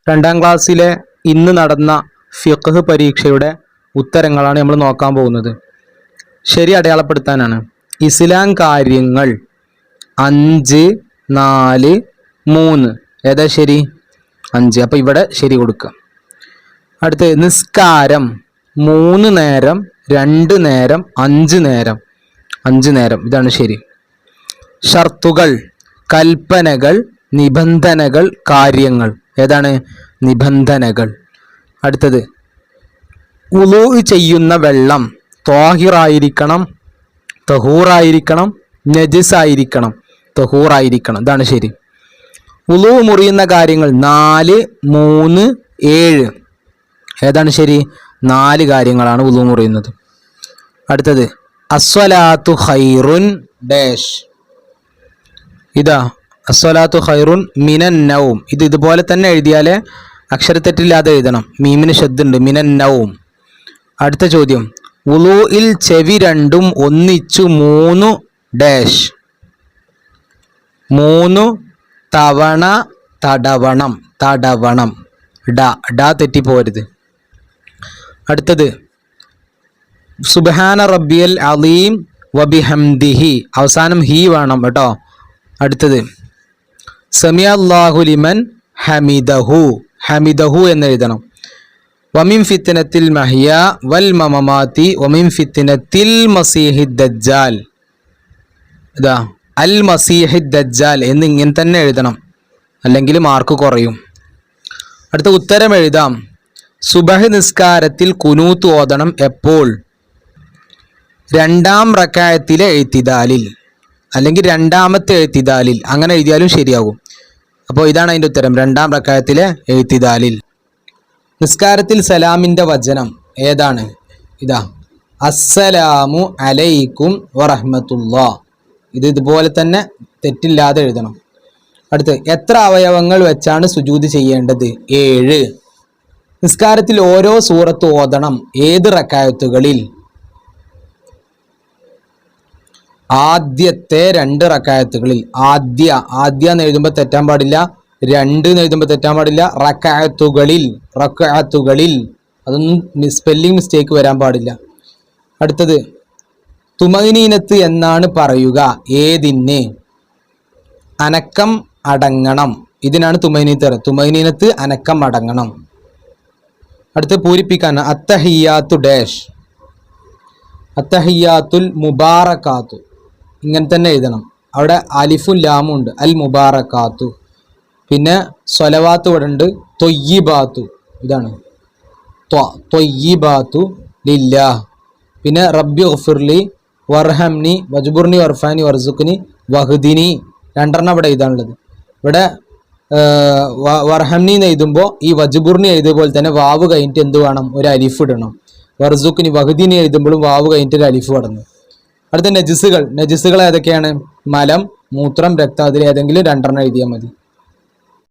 രണ്ടാം ക്ലാസ്സിലെ ഇന്ന് നടന്ന ഫിഖ്ഹ് പരീക്ഷയുടെ ഉത്തരങ്ങളാണ് നമ്മൾ നോക്കാൻ പോകുന്നത്. ശരി അടയാളപ്പെടുത്താനാണ്. ഇസ്ലാം കാര്യങ്ങൾ 5, 4, 3 ഏതാ ശരി? 5. അപ്പോൾ ഇവിടെ ശരി കൊടുക്കുക. അടുത്ത് നിസ്കാരം 3 നേരം, 2 നേരം, 5 നേരം. 5 നേരം ഇതാണ് ശരി. ഷർത്തുകൾ, കൽപ്പനകൾ, നിബന്ധനകൾ, കാര്യങ്ങൾ ഏതാണ്? നിബന്ധനകൾ. അടുത്തത് വുളൂ ചെയ്യുന്ന വെള്ളം ത്വാഹിറായിരിക്കണം, തഹൂറായിരിക്കണം, നജിസായിരിക്കണം. തഹൂറായിരിക്കണം ഇതാണ് ശരി. വുളൂ മുറിയുന്ന കാര്യങ്ങൾ 4, 3, 7 ഏതാണ് ശരി? 4 കാര്യങ്ങളാണ് വുളൂ മുറിയുന്നത്. അടുത്തത് അസ്വലാത്തു ഖൈറുൻ ഡാഷ്. ഇതാ അസ്വലാത്തു ഖൈറുൻ മിനൻ നൗം. ഇതുപോലെ തന്നെ എഴുതിയാലേ അക്ഷരത്തെറ്റില്ലാതെ എഴുതണം. മീമിന് ശബ്ദുണ്ട്. മിനൻ നൗം. അടുത്ത ചോദ്യം വുളൂഇൽ ചെവി രണ്ടും ഒന്നിച്ചു 3 ഡാഷ്. 3 തവണ തടവണം. തടവണം ഡ തെറ്റിപ്പോരുത്. അടുത്തത് സുബ്ഹാന റബ്ബിയൽ അലീം വബിഹംദിഹി. അവസാനം ഹി വേണം കേട്ടോ. അടുത്തത് സമിഅ അല്ലാഹു ലിമൻ ഹമിദഹു. ഹമിദഹു എന്ന് എഴുതണം. വമിൻ ഫിത്നത്തിൽ മഹിയ വൽ മമമാതി വമിൻ ഫിത്നത്തിൽ മസീഹിദ് ദജ്ജാൽ. ഇതാ അൽ മസീഹിദ് ദജ്ജാൽ എന്ന് ഇങ്ങനെ തന്നെ എഴുതണം, അല്ലെങ്കിൽ മാർക്ക് കുറയും. അടുത്ത ഉത്തരം എഴുതാം. സുബഹ് നിസ്കാരത്തിൽ കുനൂത്ത് ഓതണം എപ്പോൾ? 2ാം റക്അത്തിലെ എഴുത്തിദാലിൽ, അല്ലെങ്കിൽ 2ാമത്തെ എഴുത്തിദാലിൽ. അങ്ങനെ എഴുതിയാലും ശരിയാകും. അപ്പോൾ ഇതാണ് അതിൻ്റെ ഉത്തരം, 2ാം റക്അത്തിലെ എഴുത്തിദാലിൽ. നിസ്കാരത്തിൽ സലാമിൻ്റെ വചനം ഏതാണ്? ഇതാ അസ്സലാമു അലൈക്കും വറഹ്മത്തുള്ളാ. ഇതുപോലെ തന്നെ തെറ്റില്ലാതെ എഴുതണം. അടുത്ത് എത്ര അവയവങ്ങൾ വെച്ചാണ് സുജൂദ് ചെയ്യേണ്ടത്? 7. നിസ്കാരത്തിൽ ഓരോ സൂറത്ത് ഓതണം ഏത് റക്അത്തുകളിൽ? ആദ്യത്തെ 2 റക്അത്തുകളിൽ. ആദ്യ എന്ന് എഴുതുമ്പോൾ തെറ്റാൻ പാടില്ല, 2 എന്ന് എഴുതുമ്പോൾ തെറ്റാൻ പാടില്ല. റക്അത്തുകളിൽ അതൊന്നും സ്പെല്ലിംഗ് മിസ്റ്റേക്ക് വരാൻ പാടില്ല. അടുത്തത് തുമഅ്നീനത്ത് എന്നാണ് പറയുക ഏതിന്? അനക്കം അടങ്ങണം. ഇതിനാണ് തുമഅ്നീനത്ത്. തുമഅ്നീനത്ത് അനക്കം അടങ്ങണം. അടുത്ത് പൂരിപ്പിക്കാൻ അത്തഹിയാത്തു ഡാഷ്. അത്തഹിയാത്തുൽ മുബാറക്കാത്തു ഇങ്ങനെ തന്നെ എഴുതണം. അവിടെ അലിഫും ലാമും ഉണ്ട്. അൽ മുബാറക്കാത്തു. പിന്നെ സ്വലവാത്ത് ഇവിടെ ഉണ്ട്. ത്വയ്യിബാത്തു ഇതാണ് ത്വയ്യിബാത്തു ലില്ലാഹ്. പിന്നെ റബ്ബി ഗഫിർലി വർഹംനി വജ്ബുർനി വർഫാനി വർസുഖ്നി വഹ്ദിനി. 2 ഇവിടെ എഴുതാനുള്ളത്. ഇവിടെ വർഹംനി എന്ന് എഴുതുമ്പോൾ ഈ വജ്ബുർനി എഴുതിയ പോലെ തന്നെ വാവ് കഴിഞ്ഞിട്ട് എന്ത് വേണം? ഒരു അലിഫ് ഇടണം. വർസുഖ്നി വഹ്ദിനി എഴുതുമ്പോഴും വാവ് കഴിഞ്ഞിട്ട് ഒരു അലിഫ് ഇടണം. അടുത്ത നജിസുകൾ. നജിസുകൾ ഏതൊക്കെയാണ്? മലം, മൂത്രം, രക്തം. അതിൽ ഏതെങ്കിലും 2 എഴുതിയാൽ മതി.